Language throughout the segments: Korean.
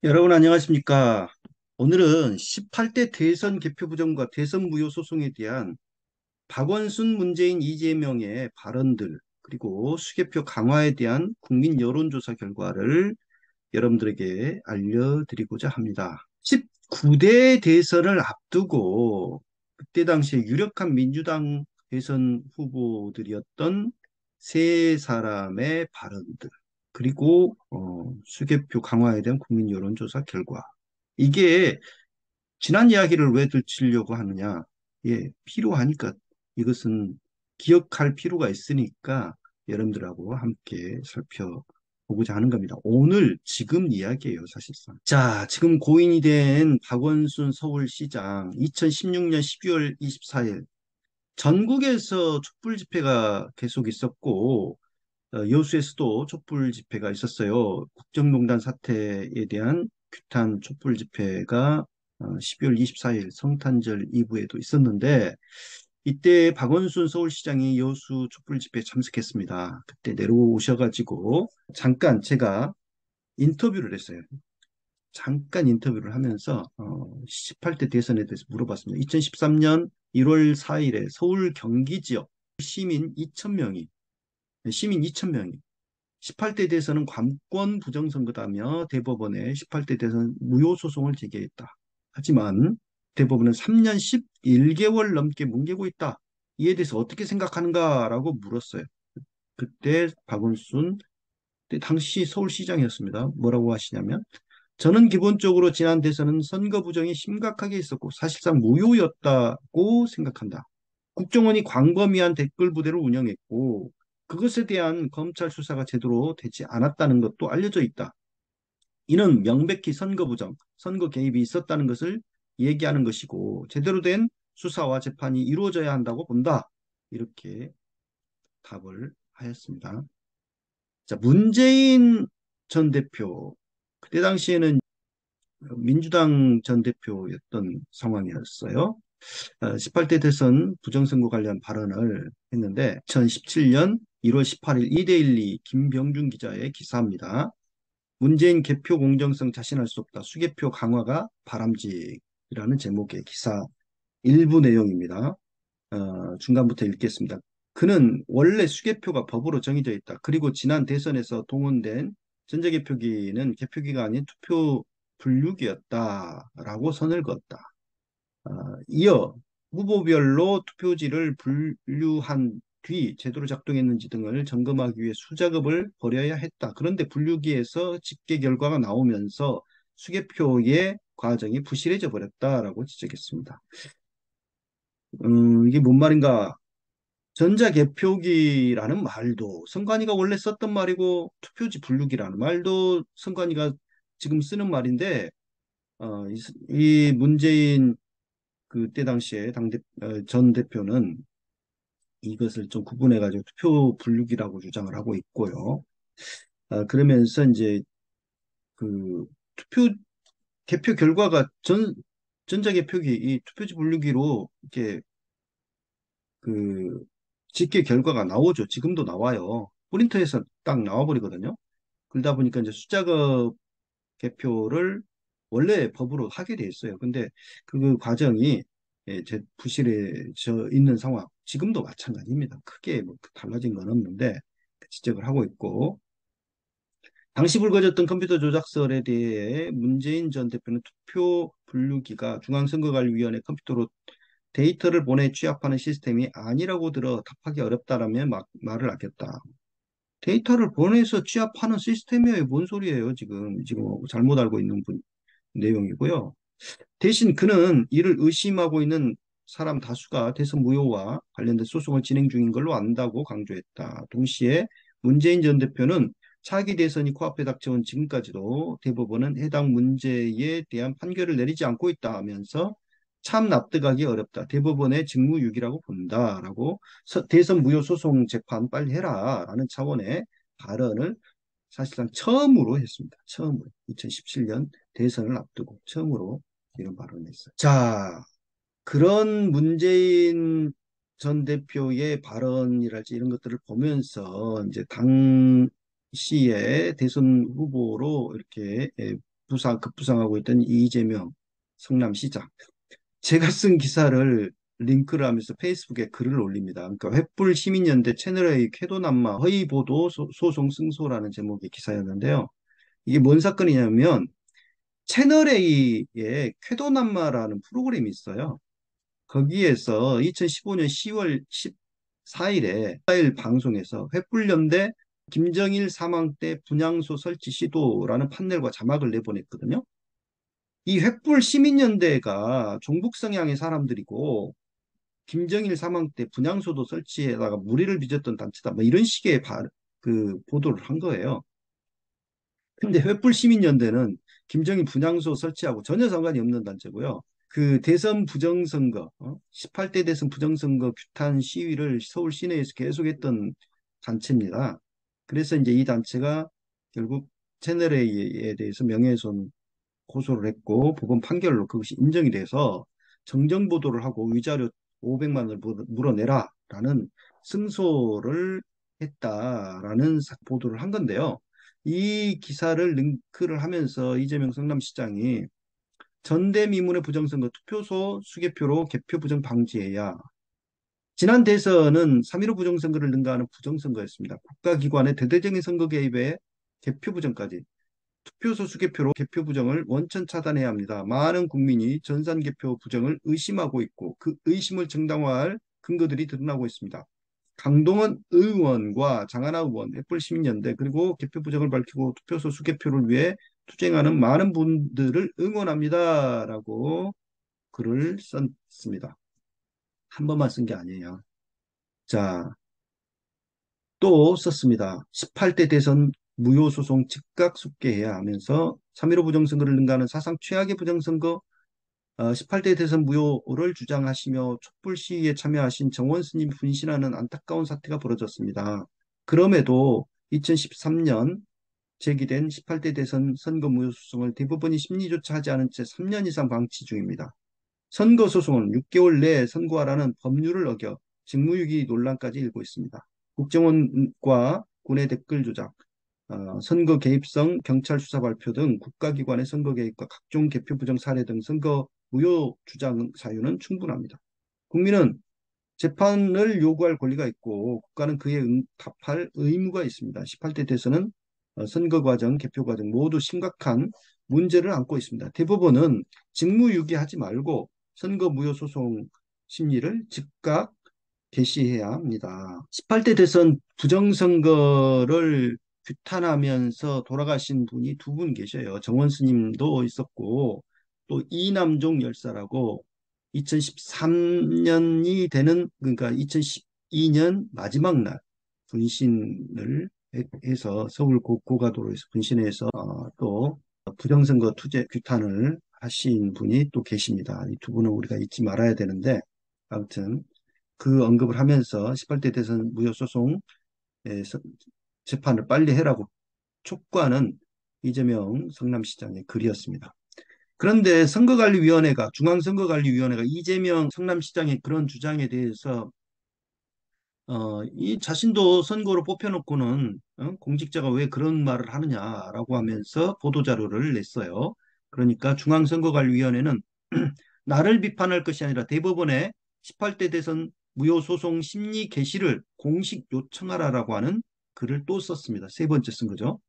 여러분 안녕하십니까? 오늘은 18대 대선 개표 부정과 대선 무효 소송에 대한 박원순, 문재인, 이재명의 발언들 그리고 수개표 강화에 대한 국민 여론조사 결과를 여러분들에게 알려드리고자 합니다. 19대 대선을 앞두고 그때 당시에 유력한 민주당 대선 후보들이었던 세 사람의 발언들 그리고 수개표 강화에 대한 국민 여론조사 결과 이게 지난 이야기를 왜 들추려고 하느냐? 예, 필요하니까 이것은 기억할 필요가 있으니까 여러분들하고 함께 살펴보고자 하는 겁니다. 오늘 지금 이야기예요, 사실상. 자, 지금 고인이 된 박원순 서울시장 2016년 12월 24일 전국에서 촛불 집회가 계속 있었고 여수에서도 촛불 집회가 있었어요. 국정농단 사태에 대한 규탄 촛불 집회가 12월 24일 성탄절 이브에도 있었는데 이때 박원순 서울시장이 여수 촛불 집회에 참석했습니다. 그때 내려오셔가지고 잠깐 제가 인터뷰를 했어요. 잠깐 인터뷰를 하면서 18대 대선에 대해서 물어봤습니다. 2013년 1월 4일에 서울 경기 지역 시민 2,000명이 18대 대선은 관권 부정선거다며 대법원에 18대 대선 무효 소송을 제기했다. 하지만 대법원은 3년 11개월 넘게 뭉개고 있다. 이에 대해서 어떻게 생각하는가라고 물었어요. 그때 박원순, 그때 당시 서울시장이었습니다. 뭐라고 하시냐면 저는 기본적으로 지난 대선은 선거 부정이 심각하게 있었고 사실상 무효였다고 생각한다. 국정원이 광범위한 댓글 부대를 운영했고 그것에 대한 검찰 수사가 제대로 되지 않았다는 것도 알려져 있다. 이는 명백히 선거 부정, 선거 개입이 있었다는 것을 얘기하는 것이고 제대로 된 수사와 재판이 이루어져야 한다고 본다. 이렇게 답을 하였습니다. 자, 문재인 전 대표 그때 당시에는 민주당 전 대표였던 상황이었어요. 18대 대선 부정선거 관련 발언을 했는데 2017년 1월 18일 이데일리 김병준 기자의 기사입니다. 문재인 개표 공정성 자신할 수 없다. 수개표 강화가 바람직이라는 제목의 기사 일부 내용입니다. 중간부터 읽겠습니다. 그는 원래 수개표가 법으로 정해져 있다. 그리고 지난 대선에서 동원된 전자개표기는 개표기가 아닌 투표 분류기였다라고 선을 그었다. 이어 후보별로 투표지를 분류한 뒤 제대로 작동했는지 등을 점검하기 위해 수작업을 벌여야 했다. 그런데 분류기에서 집계 결과가 나오면서 수개표의 과정이 부실해져 버렸다라고 지적했습니다. 이게 뭔 말인가? 전자개표기라는 말도 선관위가 원래 썼던 말이고 투표지 분류기라는 말도 선관위가 지금 쓰는 말인데 이 문재인 그때 당시에 전 대표는 이것을 좀 구분해가지고 투표 분류기라고 주장을 하고 있고요. 그러면서 이제 그 투표 개표 결과가 전자개표기 이 투표지 분류기로 이렇게 그 집계 결과가 나오죠. 지금도 나와요. 프린터에서 딱 나와버리거든요. 그러다 보니까 이제 숫자급 개표를 원래 법으로 하게 돼 있어요. 근데 그 과정이 부실해져 있는 상황. 지금도 마찬가지입니다. 크게 뭐 달라진 건 없는데 지적을 하고 있고 당시 불거졌던 컴퓨터 조작설에 대해 문재인 전 대표는 투표 분류기가 중앙선거관리위원회 컴퓨터로 데이터를 보내 취합하는 시스템이 아니라고 들어 답하기 어렵다라며 말을 아꼈다. 데이터를 보내서 취합하는 시스템이에요. 뭔 소리예요, 지금 잘못 알고 있는 내용이고요. 대신 그는 이를 의심하고 있는 사람 다수가 대선 무효와 관련된 소송을 진행 중인 걸로 안다고 강조했다. 동시에 문재인 전 대표는 차기 대선이 코앞에 닥쳐온 지금까지도 대법원은 해당 문제에 대한 판결을 내리지 않고 있다 하면서 참 납득하기 어렵다. 대법원의 직무유기라고 본다라고 대선 무효 소송 재판 빨리 해라라는 차원의 발언을 사실상 처음으로 했습니다. 처음으로 2017년 대선을 앞두고 처음으로 이런 발언을 했어요. 자, 그런 문재인 전 대표의 발언이랄지 이런 것들을 보면서 이제 당시에 대선 후보로 이렇게 급부상하고 있던 이재명 성남시장. 제가 쓴 기사를 링크를 하면서 페이스북에 글을 올립니다. 그러니까 횃불 시민연대 채널A 쾌도난마 허위보도 소송 승소라는 제목의 기사였는데요. 이게 뭔 사건이냐면 채널A에 쾌도난마라는 프로그램이 있어요. 거기에서 2015년 10월 14일에 방송에서 횃불연대 김정일 사망 때 분향소 설치 시도라는 판넬과 자막을 내보냈거든요. 이 횃불 시민연대가 종북 성향의 사람들이고 김정일 사망 때 분향소도 설치에다가 무리를 빚었던 단체다. 뭐 이런 식의 그 보도를 한 거예요. 근데 횃불 시민연대는 김정일 분향소 설치하고 전혀 상관이 없는 단체고요. 그 대선 부정선거, 18대 대선 부정선거 규탄 시위를 서울 시내에서 계속했던 단체입니다. 그래서 이제 이 단체가 결국 채널A에 대해서 명예훼손 고소를 했고 법원 판결로 그것이 인정이 돼서 정정 보도를 하고 위자료 500만 원을 물어내라라는 승소를 했다라는 보도를 한 건데요. 이 기사를 링크를 하면서 이재명 성남시장이 전대미문의 부정선거 투표소 수개표로 개표 부정 방지해야 지난 대선은 3.15 부정선거를 능가하는 부정선거였습니다. 국가기관의 대대적인 선거 개입에 개표 부정까지 투표소 수개표로 개표 부정을 원천 차단해야 합니다. 많은 국민이 전산 개표 부정을 의심하고 있고 그 의심을 정당화할 근거들이 드러나고 있습니다. 강동원 의원과 장하나 의원, 횃불시민연대 그리고 개표 부정을 밝히고 투표소 수개표를 위해 투쟁하는 많은 분들을 응원합니다라고 글을 썼습니다. 한 번만 쓴 게 아니에요. 자, 또 썼습니다. 18대 대선 무효소송 즉각 속개해야 하면서 3.15 부정선거를 능가하는 사상 최악의 부정선거 18대 대선 무효를 주장하시며 촛불 시위에 참여하신 정원 스님 분신하는 안타까운 사태가 벌어졌습니다. 그럼에도 2013년 제기된 18대 대선 선거 무효 소송을 대법원이 심리조차 하지 않은 채 3년 이상 방치 중입니다. 선거소송은 6개월 내에 선고하라는 법률을 어겨 직무유기 논란까지 일고 있습니다. 국정원과 군의 댓글 조작, 선거 개입성 경찰 수사 발표 등 국가기관의 선거 개입과 각종 개표 부정 사례 등 선거 무효 주장 사유는 충분합니다. 국민은 재판을 요구할 권리가 있고 국가는 그에 응답할 의무가 있습니다. 18대 대선은 선거 과정, 개표 과정 모두 심각한 문제를 안고 있습니다. 대법원은 직무유기하지 말고 선거 무효 소송 심리를 즉각 개시해야 합니다. 18대 대선 부정선거를 규탄하면서 돌아가신 분이 두 분 계셔요. 정원 스님도 있었고 또 이남종 열사라고 2013년이 되는 그러니까 2012년 마지막 날 분신을 해서 서울 고가도로에서 분신해서 또 부정선거 투쟁 규탄을 하신 분이 또 계십니다. 이 두 분은 우리가 잊지 말아야 되는데 아무튼 그 언급을 하면서 18대 대선 무효소송 재판을 빨리 해라고 촉구하는 이재명 성남시장의 글이었습니다. 그런데 선거관리위원회가 중앙선거관리위원회가 이재명 성남시장의 그런 주장에 대해서 이 자신도 선거로 뽑혀놓고는 공직자가 왜 그런 말을 하느냐라고 하면서 보도자료를 냈어요. 그러니까 중앙선거관리위원회는 나를 비판할 것이 아니라 대법원에 18대 대선 무효소송 심리 개시를 공식 요청하라라고 하는 글을 또 썼습니다. 세 번째 쓴 거죠.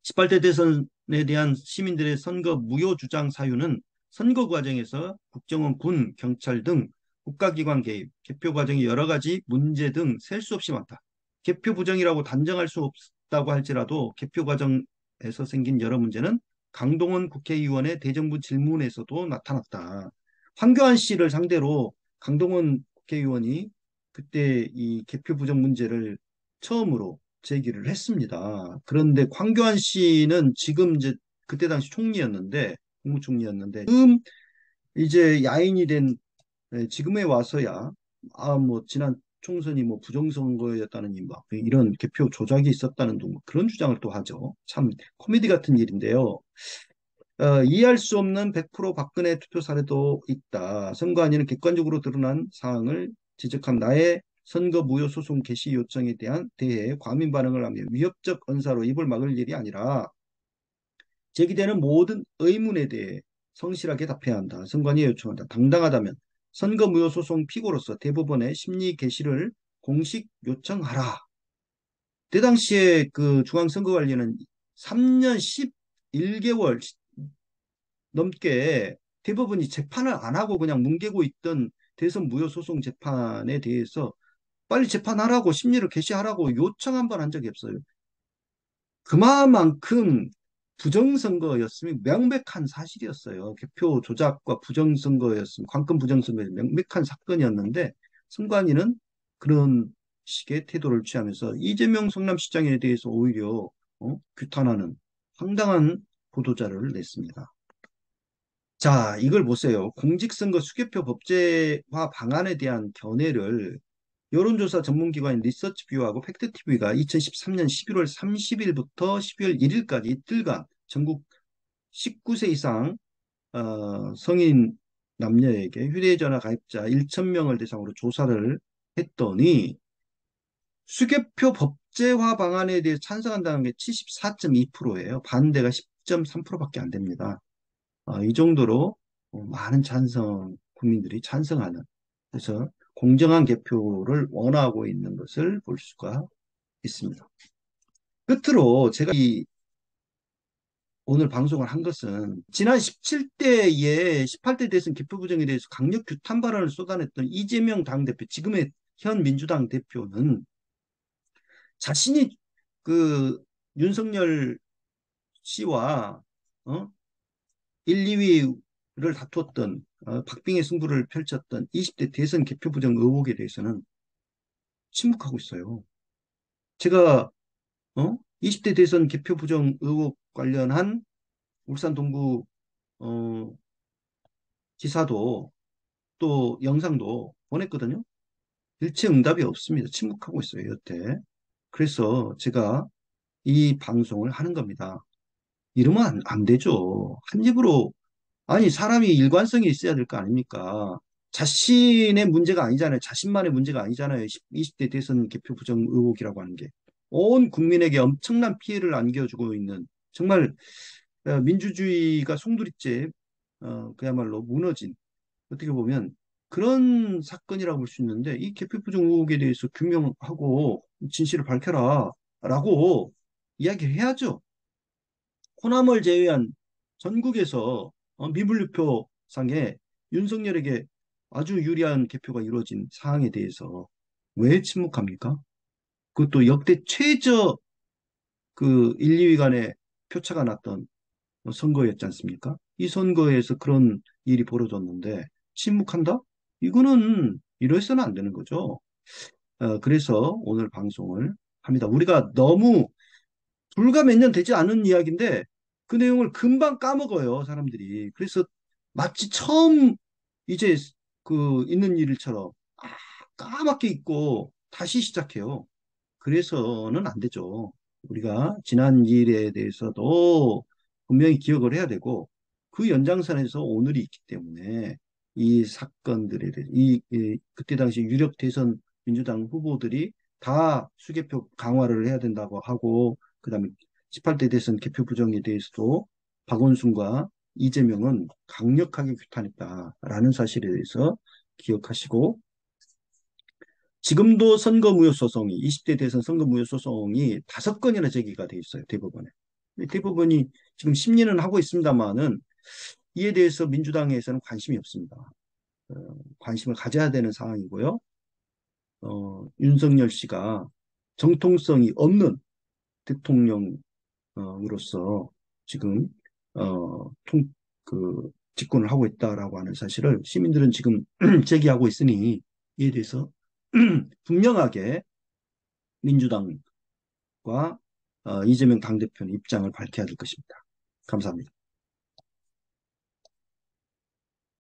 18대 대선에 대한 시민들의 선거 무효 주장 사유는 선거 과정에서 국정원, 군, 경찰 등 국가기관 개입, 개표 과정의 여러 가지 문제 등 셀 수 없이 많다. 개표 부정이라고 단정할 수 없다고 할지라도 개표 과정에서 생긴 여러 문제는 강동원 국회의원의 대정부 질문에서도 나타났다. 황교안 씨를 상대로 강동원 국회의원이 그때 이 개표 부정 문제를 처음으로 제기를 했습니다. 그런데 황교안 씨는 지금 이제 그때 당시 총리였는데 국무총리였는데 지금 이제 야인이 된 지금에 와서야 뭐 지난 총선이 뭐 부정선거였다는 막 이런 개표 조작이 있었다는 등 그런 주장을 또 하죠. 참 코미디 같은 일인데요. 이해할 수 없는 100% 박근혜 투표 사례도 있다. 선관위는 객관적으로 드러난 사항을 지적한 나의 선거 무효 소송 개시 요청에 대해 과민 반응을 하며 위협적 언사로 입을 막을 일이 아니라 제기되는 모든 의문에 대해 성실하게 답해야 한다. 선관위에 요청한다. 당당하다면 선거무효소송 피고로서 대법원에 심리 개시를 공식 요청하라. 그 당시에 그 중앙선거관리는 3년 11개월 넘게 대법원이 재판을 안 하고 그냥 뭉개고 있던 대선 무효소송 재판에 대해서 빨리 재판하라고 심리를 개시하라고 요청 한 번 한 적이 없어요. 그만큼 부정선거였으면 명백한 사실이었어요. 개표 조작과 부정선거였으면 관건 부정선거였 명백한 사건이었는데 선관위는 그런 식의 태도를 취하면서 이재명 성남시장에 대해서 오히려 규탄하는 황당한 보도자료를 냈습니다. 자, 이걸 보세요. 공직선거 수개표 법제화 방안에 대한 견해를 여론조사 전문기관인 리서치뷰하고 팩트TV가 2013년 11월 30일부터 12월 1일까지 이틀간 전국 19세 이상 성인 남녀에게 휴대전화 가입자 1,000명을 대상으로 조사를 했더니 수개표 법제화 방안에 대해 찬성한다는 게 74.2%예요. 반대가 10.3%밖에 안 됩니다. 이 정도로 많은 국민들이 찬성하는, 그래서 공정한 개표를 원하고 있는 것을 볼 수가 있습니다. 끝으로 제가 오늘 방송을 한 것은 지난 17대의 18대 대선 개표 부정에 대해서 강력 규탄 발언을 쏟아냈던 이재명 당대표, 지금의 현 민주당 대표는 자신이 그 윤석열 씨와 어? 1, 2위를 다투었던 박빙의 승부를 펼쳤던 20대 대선 개표 부정 의혹에 대해서는 침묵하고 있어요. 제가 20대 대선 개표 부정 의혹 관련한 울산 동구 어, 기사도 또 영상도 보냈거든요. 일체 응답이 없습니다. 침묵하고 있어요, 여태. 그래서 제가 이 방송을 하는 겁니다. 이러면 안 되죠. 한 입으로, 아니, 사람이 일관성이 있어야 될 거 아닙니까? 자신의 문제가 아니잖아요. 자신만의 문제가 아니잖아요. 20대 대선 개표 부정 의혹이라고 하는 게. 온 국민에게 엄청난 피해를 안겨주고 있는, 정말 민주주의가 송두리째 그야말로 무너진, 어떻게 보면 그런 사건이라고 볼 수 있는데, 이 개표 부정 의혹에 대해서 규명하고 진실을 밝혀라 라고 이야기를 해야죠. 호남을 제외한 전국에서 미분류표상에 윤석열에게 아주 유리한 개표가 이루어진 사항에 대해서 왜 침묵합니까? 그것도 역대 최저 그 1, 2위 간의 표차가 났던 선거였지 않습니까? 이 선거에서 그런 일이 벌어졌는데 침묵한다? 이거는 이래서는 안 되는 거죠. 그래서 오늘 방송을 합니다. 우리가 너무 불과 몇 년 되지 않은 이야기인데 그 내용을 금방 까먹어요, 사람들이. 그래서 마치 처음 이제 그 있는 일처럼 까맣게 잊고 다시 시작해요. 그래서는 안 되죠. 우리가 지난 일에 대해서도 분명히 기억을 해야 되고 그 연장선에서 오늘이 있기 때문에 이 사건들에 대해 그때 당시 유력 대선 민주당 후보들이 다 수개표 강화를 해야 된다고 하고 그다음에 18대 대선 개표 부정에 대해서도 박원순과 이재명은 강력하게 규탄했다라는 사실에 대해서 기억하시고 지금도 선거무효소송이 20대 대선 선거무효소송이 5건이나 제기가 돼 있어요. 대법원에. 대법원이 지금 심리는 하고 있습니다만은 이에 대해서 민주당에서는 관심이 없습니다. 관심을 가져야 되는 상황이고요. 윤석열 씨가 정통성이 없는 대통령으로서 지금 집권을 하고 있다라고 하는 사실을 시민들은 지금 제기하고 있으니 이에 대해서 분명하게 민주당과 이재명 당대표는 입장을 밝혀야 될 것입니다. 감사합니다.